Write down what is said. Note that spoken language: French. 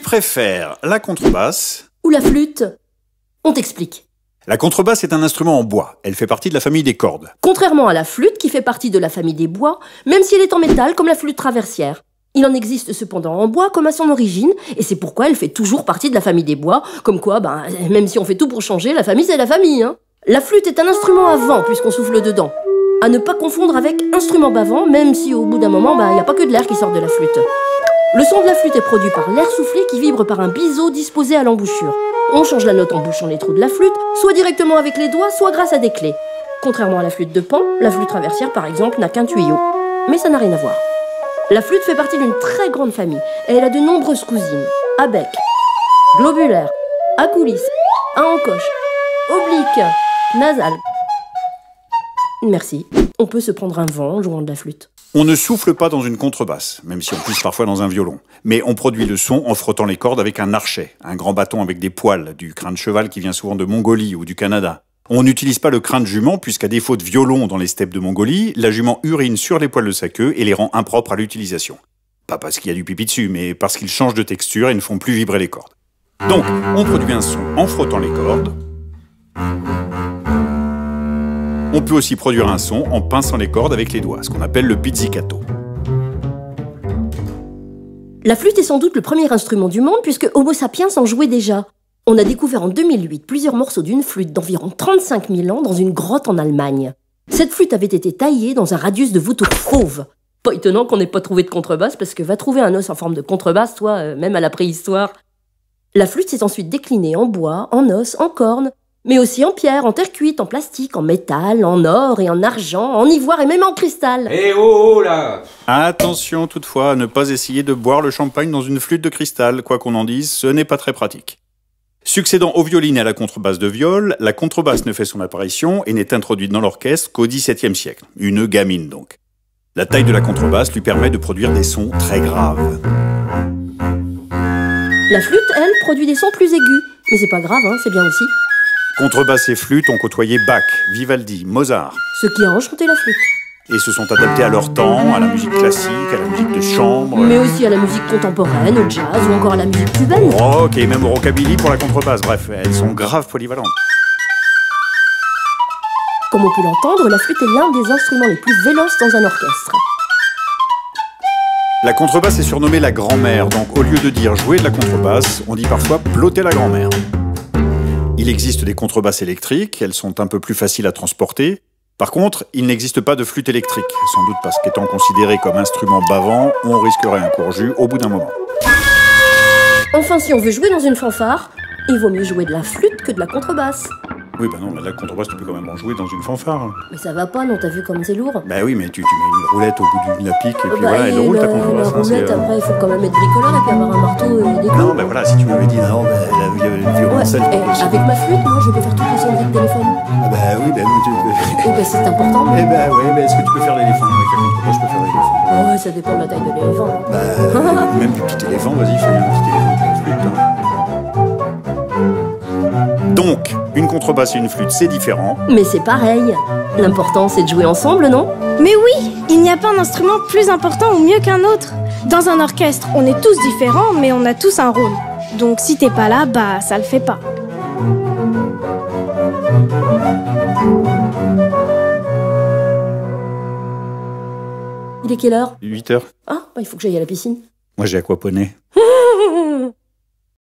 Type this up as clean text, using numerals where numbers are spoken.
préfères la contrebasse Ou la flûte? On t'explique. La contrebasse est un instrument en bois. Elle fait partie de la famille des cordes. Contrairement à la flûte, qui fait partie de la famille des bois, même si elle est en métal comme la flûte traversière. Il en existe cependant en bois comme à son origine, et c'est pourquoi elle fait toujours partie de la famille des bois, comme quoi, même si on fait tout pour changer, la famille c'est la famille, hein. La flûte est un instrument à vent, puisqu'on souffle dedans. À ne pas confondre avec instrument bavant, même si au bout d'un moment, il n'y a pas que de l'air qui sort de la flûte. Le son de la flûte est produit par l'air soufflé qui vibre par un biseau disposé à l'embouchure. On change la note en bouchant les trous de la flûte, soit directement avec les doigts, soit grâce à des clés. Contrairement à la flûte de Pan, la flûte traversière par exemple n'a qu'un tuyau. Mais ça n'a rien à voir. La flûte fait partie d'une très grande famille et elle a de nombreuses cousines. À bec, globulaire, à coulisses, à encoche, oblique, nasale. Merci. On peut se prendre un vent en jouant de la flûte. On ne souffle pas dans une contrebasse, même si on pousse parfois dans un violon. Mais on produit le son en frottant les cordes avec un archet, un grand bâton avec des poils, du crin de cheval qui vient souvent de Mongolie ou du Canada. On n'utilise pas le crin de jument puisqu'à défaut de violon dans les steppes de Mongolie, la jument urine sur les poils de sa queue et les rend impropres à l'utilisation. Pas parce qu'il y a du pipi dessus, mais parce qu'ils changent de texture et ne font plus vibrer les cordes. Donc, on produit un son en frottant les cordes. On peut aussi produire un son en pinçant les cordes avec les doigts, ce qu'on appelle le pizzicato. La flûte est sans doute le premier instrument du monde puisque Homo sapiens en jouait déjà. On a découvert en 2008 plusieurs morceaux d'une flûte d'environ 35 000 ans dans une grotte en Allemagne. Cette flûte avait été taillée dans un radius de voûte fauve. Pas étonnant qu'on n'ait pas trouvé de contrebasse parce que va trouver un os en forme de contrebasse, toi, même à la préhistoire. La flûte s'est ensuite déclinée en bois, en os, en corne, mais aussi en pierre, en terre cuite, en plastique, en métal, en or et en argent, en ivoire et même en cristal. Eh oh là! Attention toutefois à ne pas essayer de boire le champagne dans une flûte de cristal, quoi qu'on en dise, ce n'est pas très pratique. Succédant aux violines et à la contrebasse de viol, la contrebasse ne fait son apparition et n'est introduite dans l'orchestre qu'au XVIIe siècle. Une gamine donc. La taille de la contrebasse lui permet de produire des sons très graves. La flûte, elle, produit des sons plus aigus. Mais c'est pas grave, hein, c'est bien aussi. Contrebasse et flûte ont côtoyé Bach, Vivaldi, Mozart. Ce qui a enchanté la flûte. Et se sont adaptés à leur temps, à la musique classique, à la musique de chambre. Mais aussi à la musique contemporaine, au jazz ou encore à la musique cubaine. Au rock et même au rockabilly pour la contrebasse. Bref, elles sont grave polyvalentes. Comme on peut l'entendre, la flûte est l'un des instruments les plus véloces dans un orchestre. La contrebasse est surnommée la grand-mère, donc au lieu de dire jouer de la contrebasse, on dit parfois ploter la grand-mère. Il existe des contrebasses électriques, elles sont un peu plus faciles à transporter. Par contre, il n'existe pas de flûte électrique, sans doute parce qu'étant considéré comme instrument bavant, on risquerait un courjus au bout d'un moment. Enfin, si on veut jouer dans une fanfare, il vaut mieux jouer de la flûte que de la contrebasse. Oui, bah non, la contrebasse, tu peux quand même en jouer dans une fanfare. Mais ça va pas, non, t'as vu comme c'est lourd? Bah oui, mais tu mets une roulette au bout de la pique et puis voilà, elle roule ta contrebasse. La roulette, après, il faut quand même être bricoleur et puis avoir un marteau et des clous. Non, bah voilà, si tu m'avais dit non, bah, le violoncelle... Ouais, avec ma flûte, moi, je peux faire toutes les sonneries de téléphone. Ah bah oui, bah oui, tu peux... Oh, bah c'est important. Eh bah oui, mais est-ce que tu peux faire l'éléphant? Avec la contrebasse, je peux faire l'éléphant. Ouais, ça dépend de la taille de l'éléphant. Bah, même du petit éléphant, vas-y, fais un petit éléphant avec une flûte. Hein. Donc, une contrebasse et une flûte, c'est différent. Mais c'est pareil. L'important, c'est de jouer ensemble, non? Mais oui, il n'y a pas un instrument plus important ou mieux qu'un autre. Dans un orchestre, on est tous différents, mais on a tous un rôle. Donc si t'es pas là, bah ça le fait pas. Il est quelle heure? 8 heures. Ah, bah il faut que j'aille à la piscine. Moi, j'ai aquaponé.